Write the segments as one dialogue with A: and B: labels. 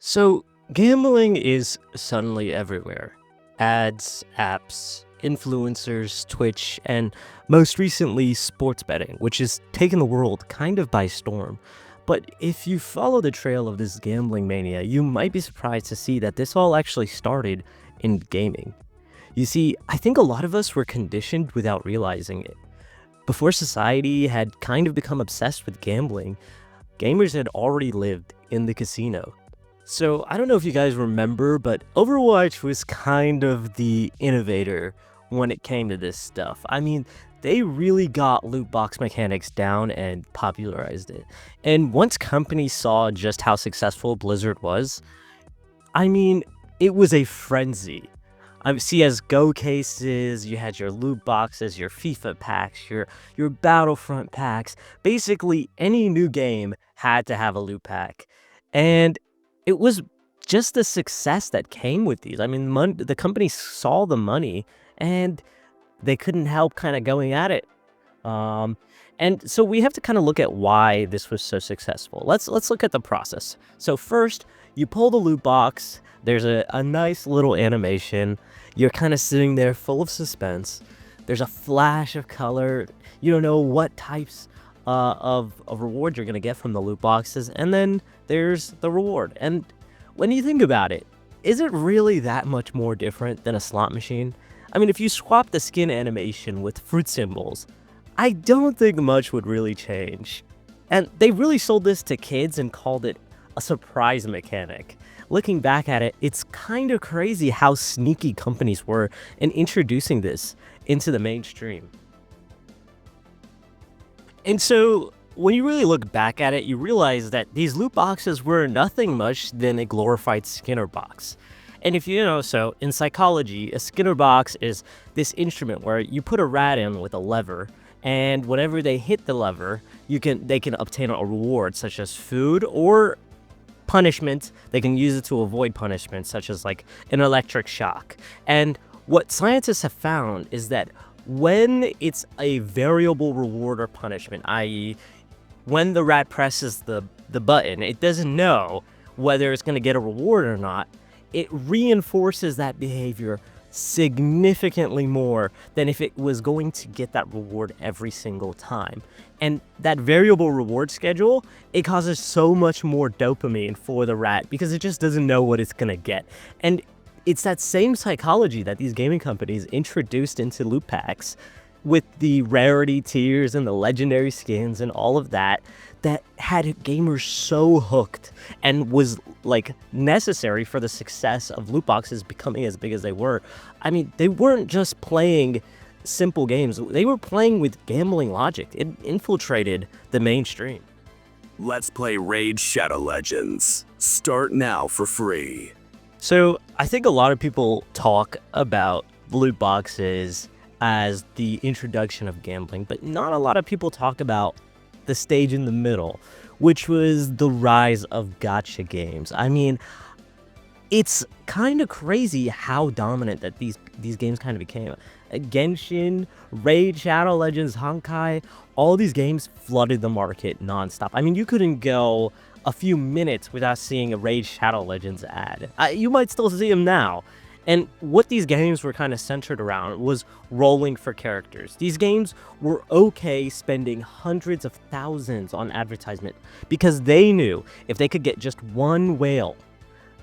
A: So, gambling is suddenly everywhere. Ads, apps, influencers, Twitch, and most recently, sports betting, which has taken the world kind of by storm. But if you follow the trail of this gambling mania, you might be surprised to see that this all actually started in gaming. You see, I think a lot of us were conditioned without realizing it. Before society had kind of become obsessed with gambling, gamers had already lived in the casino. So I don't know if you guys remember, but Overwatch was kind of the innovator when it came to this stuff. I mean, they really got loot box mechanics down and popularized it. And once companies saw just how successful Blizzard was, I mean, it was a frenzy. CS:GO cases, you had your loot boxes, your FIFA packs, your Battlefront packs. Basically, any new game had to have a loot pack. And it was just the success that came with these. I mean, the company saw the money and they couldn't help kind of going at it. Um, and so we have to kind of look at why this was so successful. Let's look at the process. So first, you pull the loot box. There's a nice little animation. You're kind of sitting there full of suspense. There's a flash of color. You don't know what types of reward you're gonna get from the loot boxes, and then there's the reward. And when you think about it, is it really that much more different than a slot machine? I mean, if you swap the skin animation with fruit symbols, I don't think much would really change. And they really sold this to kids and called it a surprise mechanic. Looking back at it, it's kind of crazy how sneaky companies were in introducing this into the mainstream. And so, when you really look back at it, you realize that these loot boxes were nothing much than a glorified Skinner box. And if you know, so in psychology, a Skinner box is this instrument where you put a rat in with a lever, and whenever they hit the lever, they can obtain a reward such as food or punishment. They can use it to avoid punishment, such as like an electric shock. And what scientists have found is that when it's a variable reward or punishment, i.e., when the rat presses the button, it doesn't know whether it's going to get a reward or not. It reinforces that behavior significantly more than if it was going to get that reward every single time. And that variable reward schedule, it causes so much more dopamine for the rat because it just doesn't know what it's going to get. And it's that same psychology that these gaming companies introduced into loot packs with the rarity tiers and the legendary skins and all of that had gamers so hooked and was like necessary for the success of loot boxes becoming as big as they were. I mean, they weren't just playing simple games. They were playing with gambling logic. It infiltrated the mainstream.
B: Let's play Raid Shadow Legends. Start now for free.
A: So I think a lot of people talk about loot boxes as the introduction of gambling, but not a lot of people talk about the stage in the middle, which was the rise of gacha games. I mean, it's kind of crazy how dominant that these games kind of became. Genshin, Raid, Shadow Legends, Honkai, all these games flooded the market nonstop. I mean, you couldn't go a few minutes without seeing a Raid Shadow Legends ad. You might still see them now. And what these games were kind of centered around was rolling for characters. These games were okay spending hundreds of thousands on advertisement because they knew if they could get just one whale,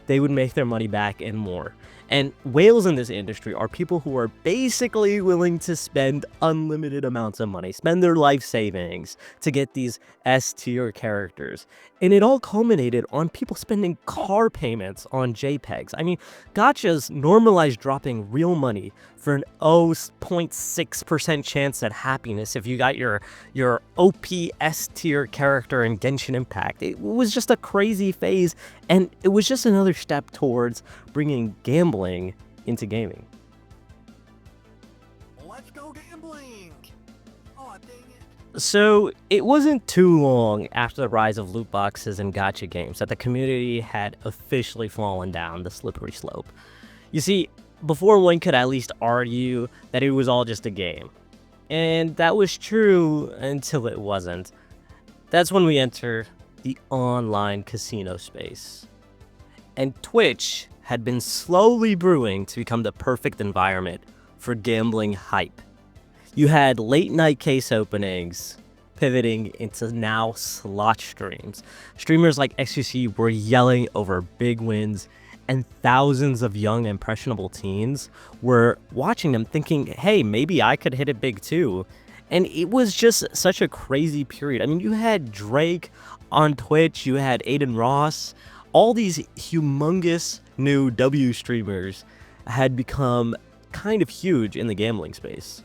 A: they would make their money back and more. And whales in this industry are people who are basically willing to spend unlimited amounts of money, spend their life savings to get these S-tier characters. And it all culminated on people spending car payments on JPEGs. I mean, gachas normalized dropping real money for an 0.6% chance at happiness if you got your OP S-tier character in Genshin Impact. It was just a crazy phase, and it was just another step towards bringing gambling into gaming.
B: Let's go gambling! Oh, dang it.
A: So it wasn't too long after the rise of loot boxes and gacha games that the community had officially fallen down the slippery slope. You see, before one could at least argue that it was all just a game. And that was true until it wasn't. That's when we enter the online casino space. And Twitch had been slowly brewing to become the perfect environment for gambling hype. You had late night case openings pivoting into now slot streams. Streamers like XQC were yelling over big wins, and thousands of young, impressionable teens were watching them thinking, hey, maybe I could hit it big too. And it was just such a crazy period. I mean, you had Drake on Twitch, you had Aiden Ross, all these humongous new W streamers had become kind of huge in the gambling space.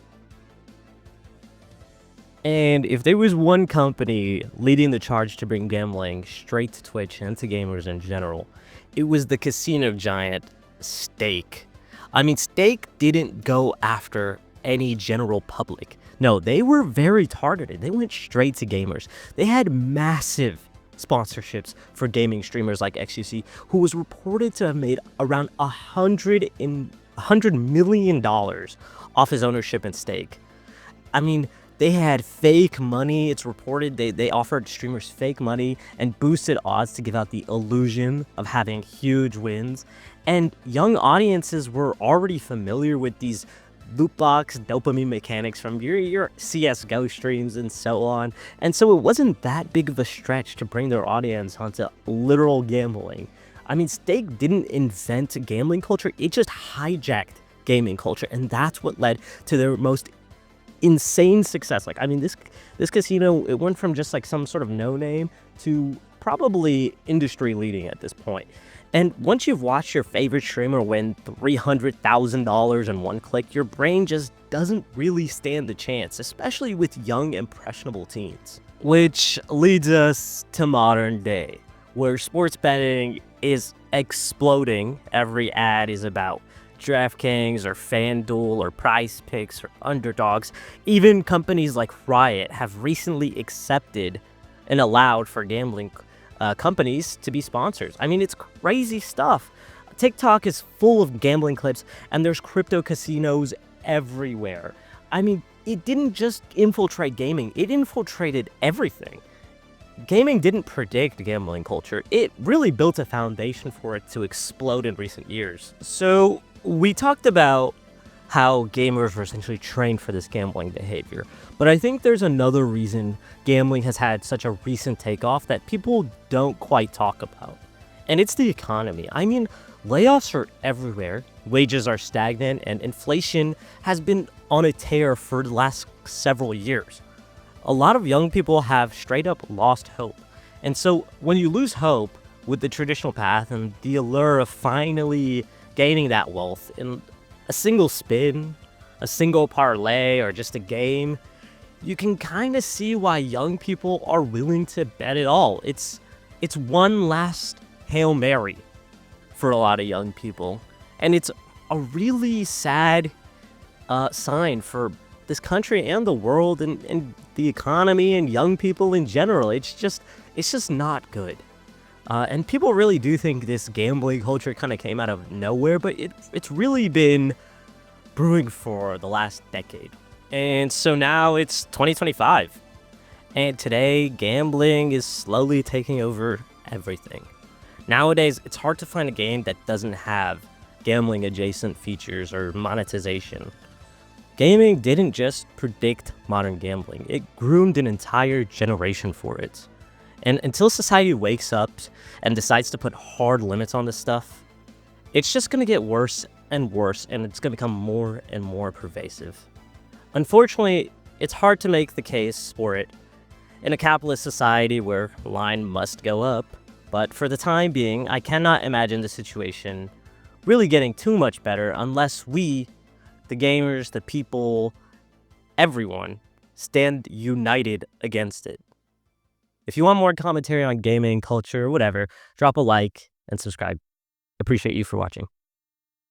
A: And if there was one company leading the charge to bring gambling straight to Twitch and to gamers in general, it was the casino giant Stake. I mean, Stake didn't go after any general public. No, they were very targeted. They went straight to gamers. They had massive sponsorships for gaming streamers like XQC, who was reported to have made around $100 million off his ownership in Stake. I mean, they had fake money. It's reported they offered streamers fake money and boosted odds to give out the illusion of having huge wins. And young audiences were already familiar with these loot box dopamine mechanics from your CSGO streams and so on. And so it wasn't that big of a stretch to bring their audience onto literal gambling. I mean, Stake didn't invent gambling culture. It just hijacked gaming culture. And that's what led to their most insane success. Like, I mean, this casino, it went from just like some sort of no-name to probably industry leading at this point. And once you've watched your favorite streamer win $300,000 in one click, your brain just doesn't really stand the chance, especially with young, impressionable teens. Which leads us to modern day, where sports betting is exploding. Every ad is about DraftKings or FanDuel or Prize Picks or Underdogs. Even companies like Riot have recently accepted and allowed for gambling companies to be sponsors. I mean, it's crazy stuff. TikTok is full of gambling clips, and there's crypto casinos everywhere. I mean, it didn't just infiltrate gaming, it infiltrated everything. Gaming didn't predict gambling culture. It really built a foundation for it to explode in recent years. So we talked about how gamers were essentially trained for this gambling behavior, but I think there's another reason gambling has had such a recent takeoff that people don't quite talk about, and it's the economy. I mean, layoffs are everywhere, wages are stagnant, and inflation has been on a tear for the last several years. A lot of young people have straight up lost hope, and so when you lose hope with the traditional path and the allure of finally gaining that wealth in a single spin, a single parlay, or just a game, you can kind of see why young people are willing to bet it all. It's one last Hail Mary for a lot of young people, and it's a really sad sign for this country and the world and the economy and young people in general. It's just not good. And people really do think this gambling culture kind of came out of nowhere, but it's really been brewing for the last decade. And so now it's 2025. And today, gambling is slowly taking over everything. Nowadays, it's hard to find a game that doesn't have gambling adjacent features or monetization. Gaming didn't just predict modern gambling, it groomed an entire generation for it. And until society wakes up and decides to put hard limits on this stuff, it's just going to get worse and worse, and it's going to become more and more pervasive. Unfortunately, it's hard to make the case for it in a capitalist society where the line must go up, but for the time being, I cannot imagine the situation really getting too much better unless we, the gamers, the people, everyone, stand united against it. If you want more commentary on gaming, culture, whatever, drop a like and subscribe. Appreciate you for watching.